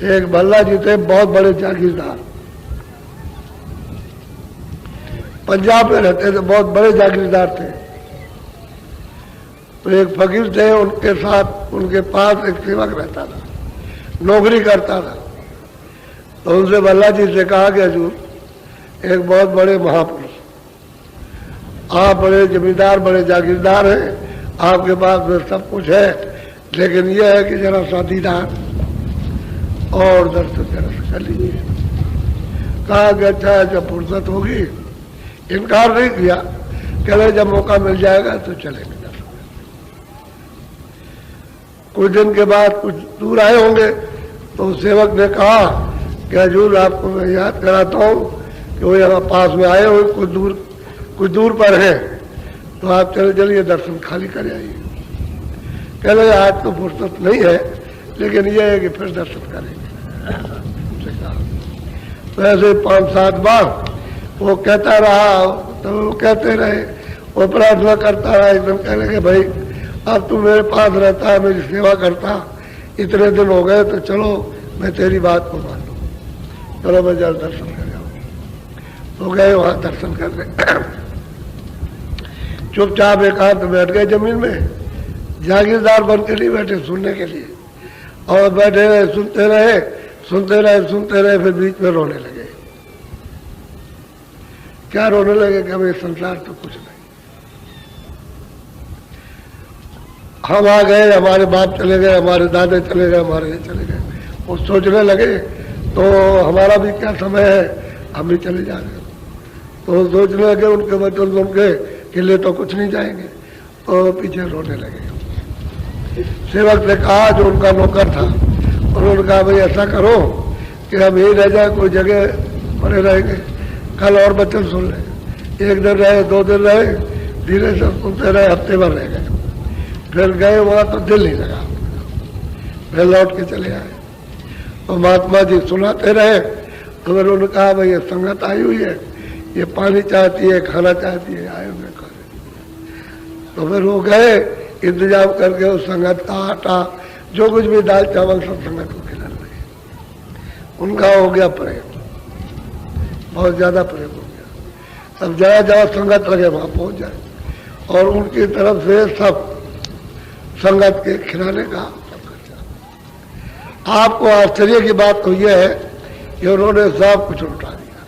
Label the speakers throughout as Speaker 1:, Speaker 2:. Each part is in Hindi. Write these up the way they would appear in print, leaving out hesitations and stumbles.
Speaker 1: एक भल्ला जी थे, बहुत बड़े जागीरदार, पंजाब में रहते थे, बहुत बड़े जागीरदार थे। तो एक फकीर थे, उनके साथ उनके पास एक सेवक रहता था, नौकरी करता था। तो उनसे भल्ला जी से कहा कि हजूर, एक बहुत बड़े महापुरुष, आप बड़े जमींदार, बड़े जागीरदार हैं, आपके पास में सब कुछ है, लेकिन यह है कि जरा सा दीदार और दर्शन जरा कर लीजिए। कहा कि अच्छा है, जब फुर्सत होगी। इनकार नहीं किया, कहले जब मौका मिल जाएगा तो चलेंगे दर्शन। कुछ दिन के बाद कुछ दूर आए होंगे तो सेवक ने कहा कि हजूर, आपको मैं याद कराता हूँ कि वो यहाँ पास में आए हुए, कुछ दूर पर है, तो आप चले चलिए दर्शन खाली कर आइए। कह लगे आज तो फुर्सत नहीं है, लेकिन यह है कि फिर दर्शन करेंगे। तो ऐसे 5-7 बार वो कहता रहा, तो वो कहते रहे, वो प्रार्थना करता रहा। एकदम कह लगे भाई, अब तू मेरे पास रहता है, मेरी सेवा करता, इतने दिन हो गए, तो चलो मैं तेरी बात को मान लूँ, चलो मैं जल दर्शन कर जाऊँ। तो गए वहाँ दर्शन करने। चुपचाप एकांत बैठ गए जमीन में, जागीरदार बन के नहीं बैठे सुनने के लिए, और बैठे रहे, सुनते रहे, सुनते रहे, सुनते रहे, फिर बीच में रोने लगे। क्या रोने लगे कि हमें संसार तो कुछ नहीं, हम आ गए, हमारे बाप चले गए, हमारे दादे चले गए, हमारे ये चले गए। वो सोचने लगे तो हमारा भी क्या समय है, हम भी चले जा रहे। तो सोचने लगे, उनके वचन सुन के लिए तो कुछ नहीं जाएंगे, तो पीछे रोने लगे। सेवक ने कहा, जो उनका नौकर था, उन्होंने कहा भाई ऐसा करो कि हम यही रह जाए, कोई जगह पड़े रहेंगे, कल और वचन सुन लें। 1 दिन रहे, 2 दिन रहे, धीरे से सुनते रहे, हफ्ते भर रह गए। फिर गए वहाँ तो दिल नहीं लगा, फिर लौट के चले आए। तो महात्मा जी सुनाते रहे, तो फिर उन्होंने कहा भाई ये संगत आई हुई है, ये पानी चाहती है, खाना चाहती है, आए हुए खाने। तो फिर वो गए, इंतजाम करके उस संगत का आटा, जो कुछ भी दाल चावल सब संगत को खिलाने लगे। उनका हो गया प्रेम, बहुत ज्यादा प्रेम हो गया। अब जहाँ जहाँ संगत लगे वहां पहुंच जाए, और उनकी तरफ से सब संगत के खिलाने का सब खर्चा। आपको आश्चर्य की बात तो यह है कि उन्होंने सब कुछ लुटा दिया,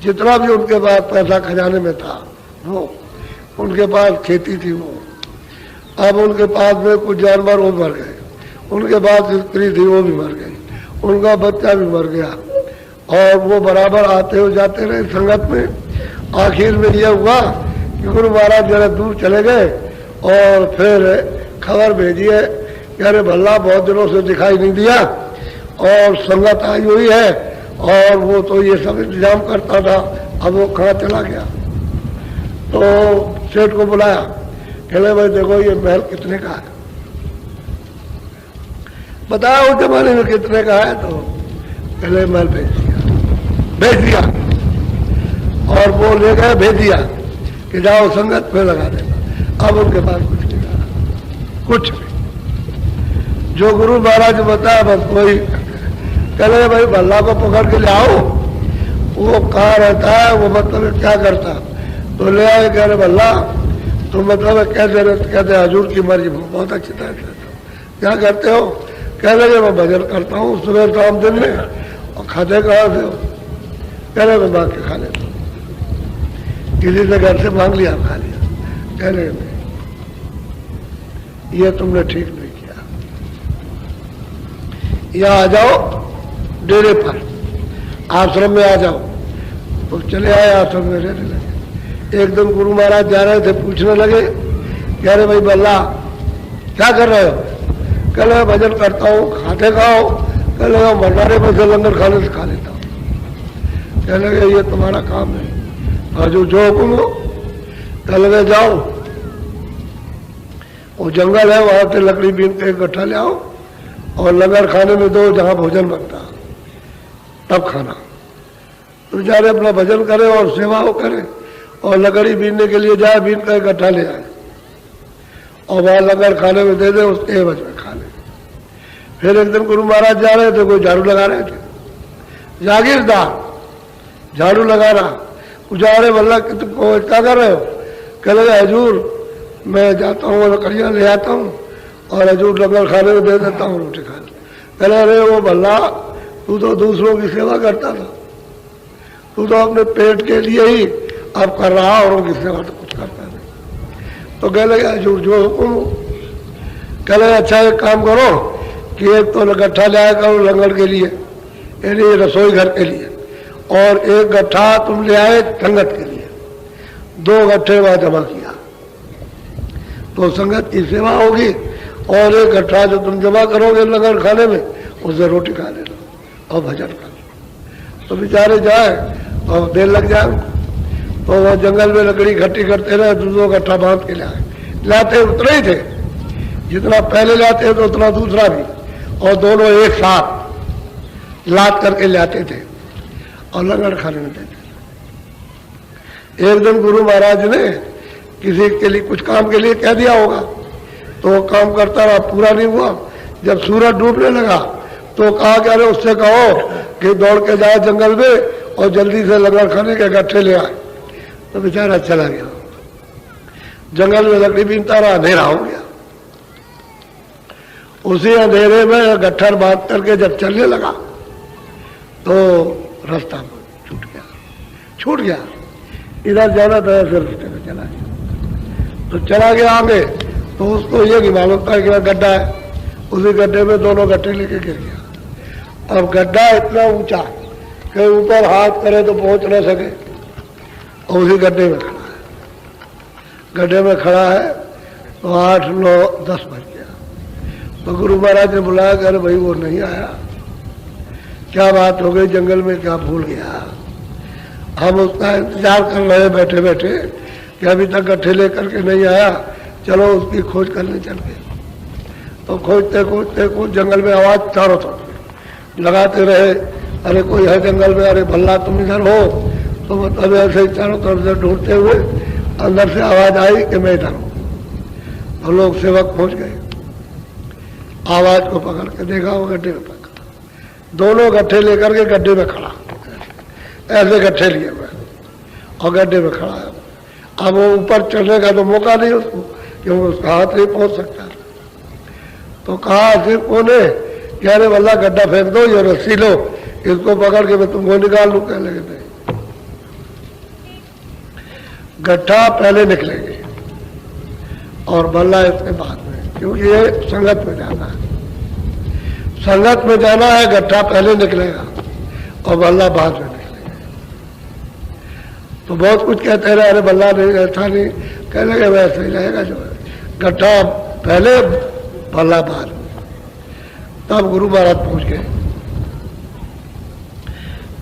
Speaker 1: जितना भी उनके पास पैसा खजाने में था, वो उनके पास खेती थी, वो अब उनके पास में कुछ जानवर वो मर गए, उनके पास स्त्री थी वो भी मर गई, उनका बच्चा भी मर गया, और वो बराबर आते हुए जाते रहे संगत में। आखिर में यह हुआ कि गुरु महाराज जरा दूर चले गए, और फिर खबर भेजी है कि अरे भल्ला बहुत दिनों से दिखाई नहीं दिया, और संगत आई हुई है, और वो तो ये सब इंतजाम करता था, अब वो कहाँ चला गया। तो सेठ को बुलाया, कहले भाई देखो ये महल कितने का है, बताओ उस जमाने में कितने का है। तो कहले महल भेज दिया, और वो ले गए, भेज दिया कि जाओ संगत पे लगा देना। अब उनके पास कुछ नहीं रहा, कुछ भी। जो गुरु महाराज बताया बस वही। कहले भाई भल्ला को पकड़ के ले आओ, वो कहाँ रहता है, वो मतलब क्या करता। तो ले आए, कह रहे भल्ला तो मतलब कहते हजूर की मर्जी, बहुत अच्छी तरह से। क्या करते हो? कह रहे मैं भजन करता हूँ सुबह शाम दिन में। और खाते कहाँ से हो? कह रहे मैं मांग के खा लेता हूँ, किसी से घर से मांग लिया खा लिया। कह रहे ये तुमने ठीक नहीं किया, यहाँ आ जाओ डेरे पर, आश्रम में आ जाओ। तो चले आए, आश्रम में रहने लगे। एक दिन गुरु महाराज जा रहे थे, पूछने लगे, कह रहे भाई बल्ला क्या कर रहे हो? कह रहे भजन करता हूँ। खाते खाओ? कह लगे भंडारे पर से लंगर खाने से खा लेता हूँ। कह लगे ये तुम्हारा काम है, और जो हुक्म हो। कह लगे जाओ, वो जंगल है, वहां से लकड़ी बीन के इकट्ठा ले आओ, और लंगर खाने में दो जहां भोजन बनता, तब खाना। तो बेचारे अपना भजन करे और सेवा वो करे, और लकड़ी बीनने के लिए जाए, बीन का इकट्ठा ले आए, और वहां लंगर खाने में दे दे, उसके एवज में खा ले। फिर एक दिन गुरु महाराज जा रहे थे, कोई झाड़ू लगा रहे थे, जागीरदार झाड़ू लगा रहा, पूछा अरे वल्ला तुम क्या कर रहे हो? कह लगे हजूर मैं जाता हूँ लकड़ियाँ ले आता हूँ और हजूर लंगर खाने में दे देता हूँ रोटी खाने। कह रहे अरे वो भल्ला तू तो दूसरों की सेवा करता था, तू तो अपने पेट के लिए ही अब कर रहा, औरों की सेवा तो कुछ करता नहीं। तो कह लगे हजूर जो हुक्म हो। कह लगे अच्छा एक काम करो कि एक तो गट्ठा ले आया करो लंगर के लिए, यानी रसोई घर के लिए, और एक गट्ठा तुम ले आए संगत के लिए। 2 गट्ठे वहां जमा किया तो संगत की सेवा होगी, और एक गट्ठा जो तुम जमा करोगे लंगर खाने में उससे रोटी खा लेना और भजन कर लो। तो बेचारे जाए और देर लग जाए, तो वह जंगल में लकड़ी इकट्ठी करते रहे, 2 गट्ठा बांध के लाए। लाते उतने ही थे जितना पहले लाते तो उतना दूसरा भी, और दोनों एक साथ लाद करके लाते थे और लंगर खाने में देते। एक दिन गुरु महाराज ने किसी के लिए कुछ काम के लिए कह दिया होगा, तो वो काम करता रहा, पूरा नहीं हुआ। जब सूरज डूबने लगा तो कहा कि अरे उससे कहो कि दौड़ के जाए जंगल में और जल्दी से लंगर खाने के गट्ठे ले आए। तो बेचारा चला गया, जंगल में लकड़ी बीनता रहा, अंधेरा हो गया। उसी अंधेरे में गट्ठर बांध करके जब चलने लगा तो रास्ता छूट गया। इधर जाना था ऐसे रास्ते में चला गया। तो चला गया आगे, तो उसको ये नहीं मालूम था कि गड्ढा है। उसी गड्ढे में दोनों गट्ठे लेके गिर गया। अब गड्ढा इतना ऊंचा कि ऊपर हाथ करे तो पहुंच ना सके, और उसी गड्ढे में खड़ा है। गड्ढे में खड़ा है तो 8, 9, 10 बज गया। तो गुरु महाराज ने बुलाया कि अरे भाई वो नहीं आया, क्या बात हो गई, जंगल में क्या भूल गया? हम उसका इंतजार कर रहे बैठे बैठे कि अभी तक गट्ठे लेकर के नहीं आया, चलो उसकी खोज करने चल गए। तो खोजते खोजते खोज जंगल में आवाज चारों तरफ लगाते रहे, अरे कोई है जंगल में, अरे भल्ला तुम इधर हो। तो मतलब ऐसे ही चारों तरफ से ढूंढते हुए अंदर से आवाज आई कि मैं इधर हूं। तो लोग सेवक पहुंच गए, आवाज को पकड़ के देखा, वो गड्ढे में पकड़ा, दोनों गट्ठे लेकर के गड्ढे में खड़ा, ऐसे गट्ठे लिए हुए और गड्ढे में खड़ा है। अब वो ऊपर चढ़ने का तो मौका नहीं उसको, क्योंकि उसका हाथ नहीं पहुंच सकता। तो कहा सिर्फ कोने कि अरे वल्ला गड्ढा फेंक दो, ये रस्सी लो, इसको पकड़ के मैं तुमको निकाल लू। कहने लगे गड्ढा पहले निकलेंगे और बल्ला इसके बाद में, क्योंकि ये संगत में जाना है। संगत में जाना है, गड्ढा पहले निकलेगा और बल्ला बाद में निकलेगा। तो बहुत कुछ कहते रहे, अरे बल्ला नहीं रहता नहीं, कहने लगे वैसे ही रहेगा जो है, गड्ढा पहले बल्ला बाद। तब गुरु महाराज पहुंच गए,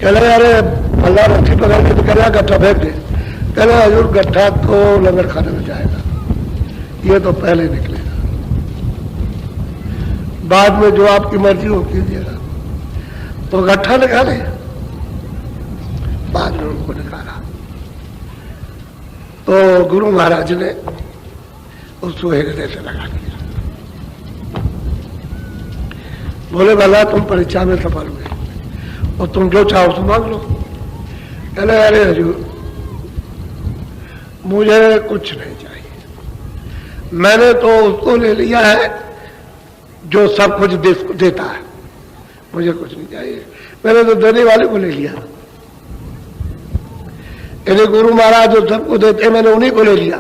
Speaker 1: कह रहे अरे बल्ला रस्सी पकड़ के निकल, गड्ढा फेंक दे। कह रहे हजूर गड्ढा तो लंगर खाने में जाएगा, ये तो पहले निकलेगा, बाद में जो आपकी मर्जी हो कीजिएगा। तो गड्ढा निकाले, बाद में उनको निकाला। तो गुरु महाराज ने उसको हृदय से लगा दिया। बोले भला तुम परीक्षा में सफल हुए और तुम जो चाहो तो मांग लो। कहले अरे हजूर मुझे कुछ नहीं चाहिए, मैंने तो उसको ले लिया है जो सब कुछ देता है, मुझे कुछ नहीं चाहिए। मैंने तो देने वाले को ले लिया, यदि गुरु महाराज जो सबको देते मैंने उन्हीं को ले लिया,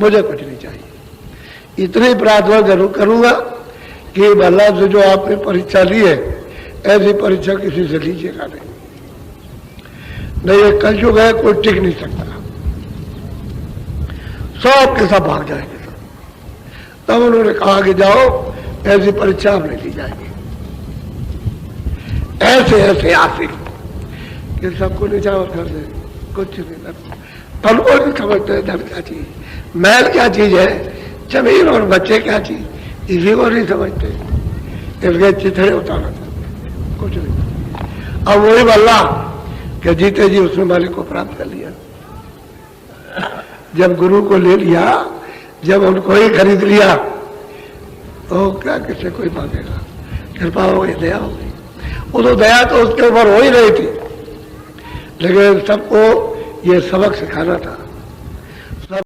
Speaker 1: मुझे कुछ नहीं चाहिए। इतनी प्रार्थना जरूर करूंगा कि भला से जो आपने परीक्षा ली है, ऐसी परीक्षा किसी से लीजिएगा नहीं, ये कलयुग है, कोई टिक नहीं सकता, सब के सब भाग जाएंगे। तब उन्होंने कहा कि जाओ ऐसी परीक्षा आपने ली जाएगी, ऐसे ऐसे आसिक कि सबको निछावर कर दे, कुछ नहीं लगता। तब को नहीं समझते धन क्या चीज, महल क्या चीज है, जमीन और बच्चे क्या चीज, इसी को नहीं समझते, इसके चिथड़े उतारना कुछ नहीं। अब वही बल्ला कि जीते जी उसने मालिक को प्राप्त कर लिया। जब गुरु को ले लिया, जब उनको ही खरीद लिया, तो क्या किसे कोई मांगेगा। कृपा हो गई, दया हो गई। वो तो दया तो उसके ऊपर हो ही रही थी, लेकिन सबको ये सबक सिखाना था।